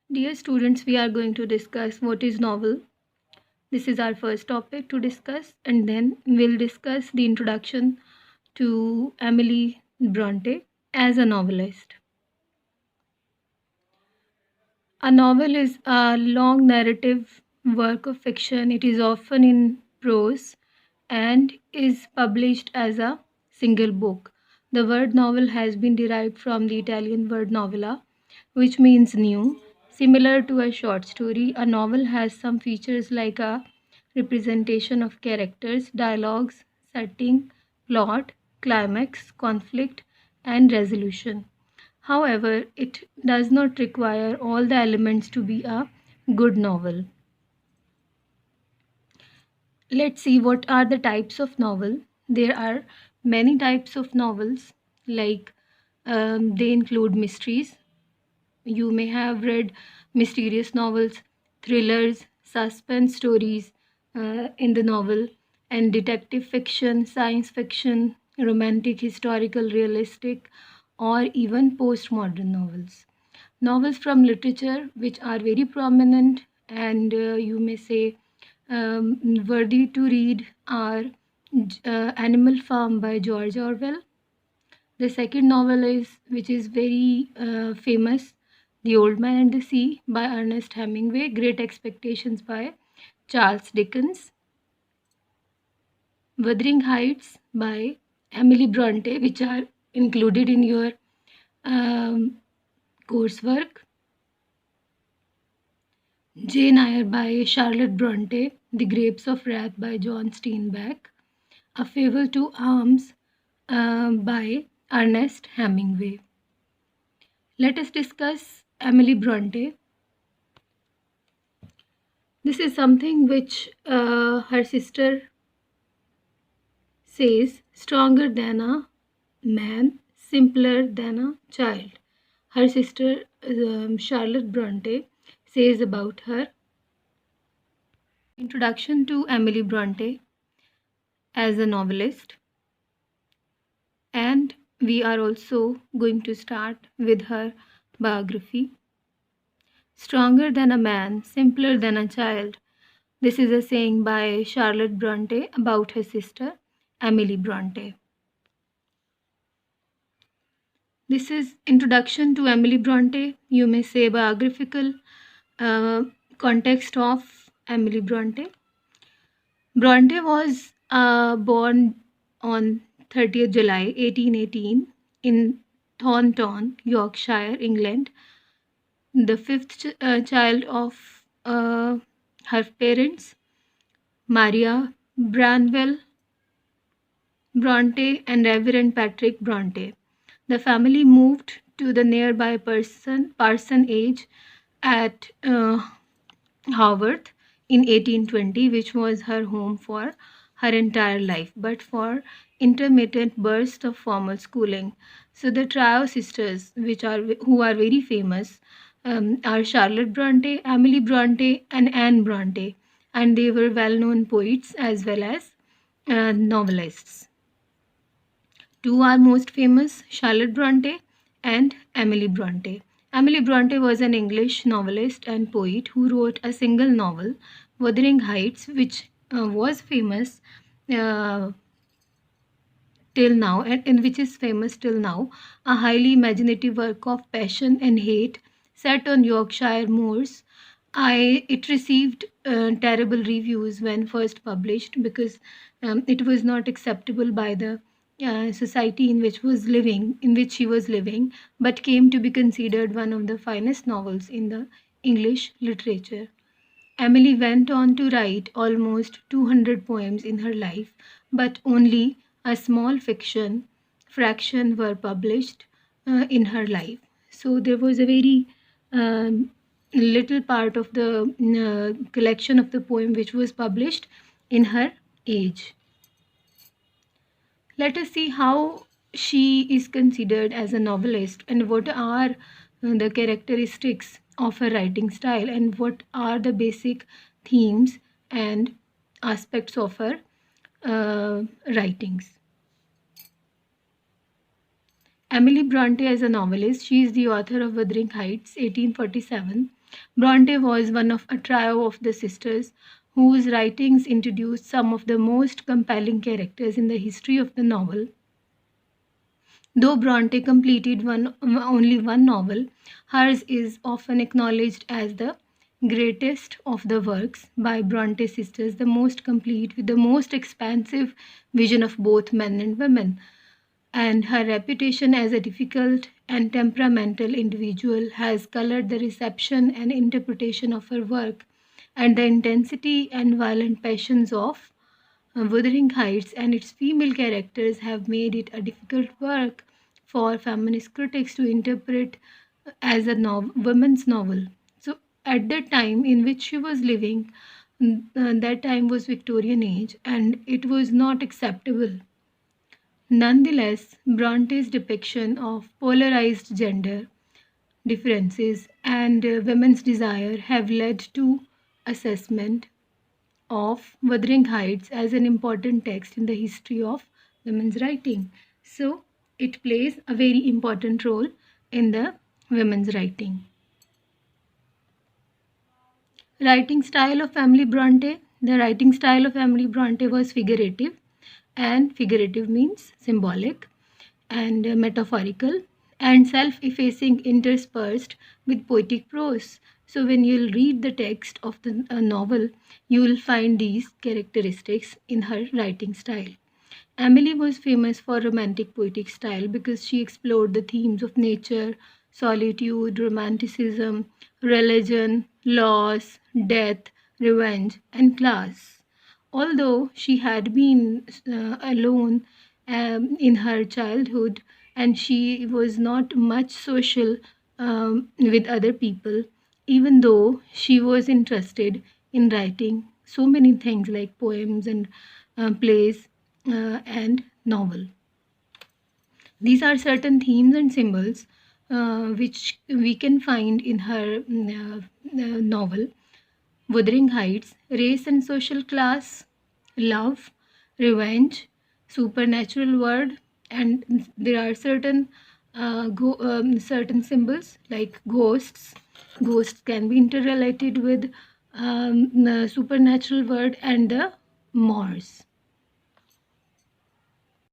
Dear students, we are going to discuss what is novel. This is our first topic to discuss, and then we'll discuss the introduction to Emily Bronte as a novelist. A novel is a long narrative work of fiction. It is often in prose and is published as a single book. The word novel has been derived from the Italian word novella, which means new. Similar to a short story, a novel has some features like a representation of characters, dialogues, setting, plot, climax, conflict, and resolution. However, it does not require all the elements to be a good novel. Let's see what are the types of novel. There are many types of novels, like they include mysteries. You may have read mysterious novels, thrillers, suspense stories in the novel, and detective fiction, science fiction, romantic, historical, realistic, or even postmodern novels. Novels from literature, which are very prominent and you may say worthy to read, are Animal Farm by George Orwell. The second novel is, which is very famous, The Old Man and the Sea by Ernest Hemingway. Great Expectations by Charles Dickens. Wuthering Heights by Emily Bronte, which are included in your um, coursework. Jane Eyre by Charlotte Bronte. The Grapes of Wrath by John Steinbeck. A Farewell to Arms by Ernest Hemingway. Let us discuss Emily Bronte. This is something which her sister says: stronger than a man, simpler than a child. Her sister Charlotte Bronte says about her. Introduction to Emily Bronte as a novelist. And we are also going to start with her biography. Stronger than a man, simpler than a child. This is a saying by Charlotte Bronte about her sister, Emily Bronte. This is introduction to Emily Bronte, you may say biographical uh, context of Emily Bronte. Bronte was born on 30th July 1818 in Thornton, Yorkshire, England, the fifth child of her parents, Maria Branwell Bronte and Reverend Patrick Bronte. The family moved to the nearby Parsonage at Haworth in 1820, which was her home for her entire life, but for intermittent bursts of formal schooling. So the trio sisters, who are very famous, are Charlotte Bronte, Emily Bronte, and Anne Bronte, and they were well-known poets as well as novelists. Two are most famous, Charlotte Bronte and Emily Bronte. Emily Bronte was an English novelist and poet who wrote a single novel, Wuthering Heights, which was famous uh, till now, and which is famous till now, a highly imaginative work of passion and hate set on Yorkshire moors. It received terrible reviews when first published because it was not acceptable by the society in which she was living, but came to be considered one of the finest novels in the English literature. Emily went on to write almost 200 poems in her life, but only a small fiction fraction were published in her life. So there was a very little part of the collection of the poem which was published in her age. Let us see how she is considered as a novelist and what are the characteristics of her writing style and what are the basic themes and aspects of her writings. Emily Bronte as a novelist, she is the author of Wuthering Heights, 1847. Bronte was one of a trio of the sisters whose writings introduced some of the most compelling characters in the history of the novel. Though Bronte completed only one novel, hers is often acknowledged as the greatest of the works by Bronte sisters, the most complete, with the most expansive vision of both men and women. And her reputation as a difficult and temperamental individual has colored the reception and interpretation of her work, and the intensity and violent passions of Wuthering Heights and its female characters have made it a difficult work for feminist critics to interpret as a women's novel. So, at the time in which she was living, that time was Victorian age, and it was not acceptable. Nonetheless, Bronte's depiction of polarized gender differences and women's desire have led to assessment of Wuthering Heights as an important text in the history of women's writing. So, it plays a very important role in the women's writing. Writing style of Emily Bronte. The writing style of Emily Bronte was figurative, and figurative means symbolic and metaphorical and self effacing, interspersed with poetic prose. So, when you'll read the text of the novel, you will find these characteristics in her writing style. Emily was famous for romantic poetic style because she explored the themes of nature, solitude, romanticism, religion, loss, death, revenge, and class. Although she had been alone in her childhood and she was not much social with other people, even though she was interested in writing so many things like poems and plays and novel. These are certain themes and symbols which we can find in her novel Wuthering Heights: race and social class, love, revenge, supernatural world, and there are certain symbols like ghosts. Ghosts can be interrelated with the supernatural world and the Moors.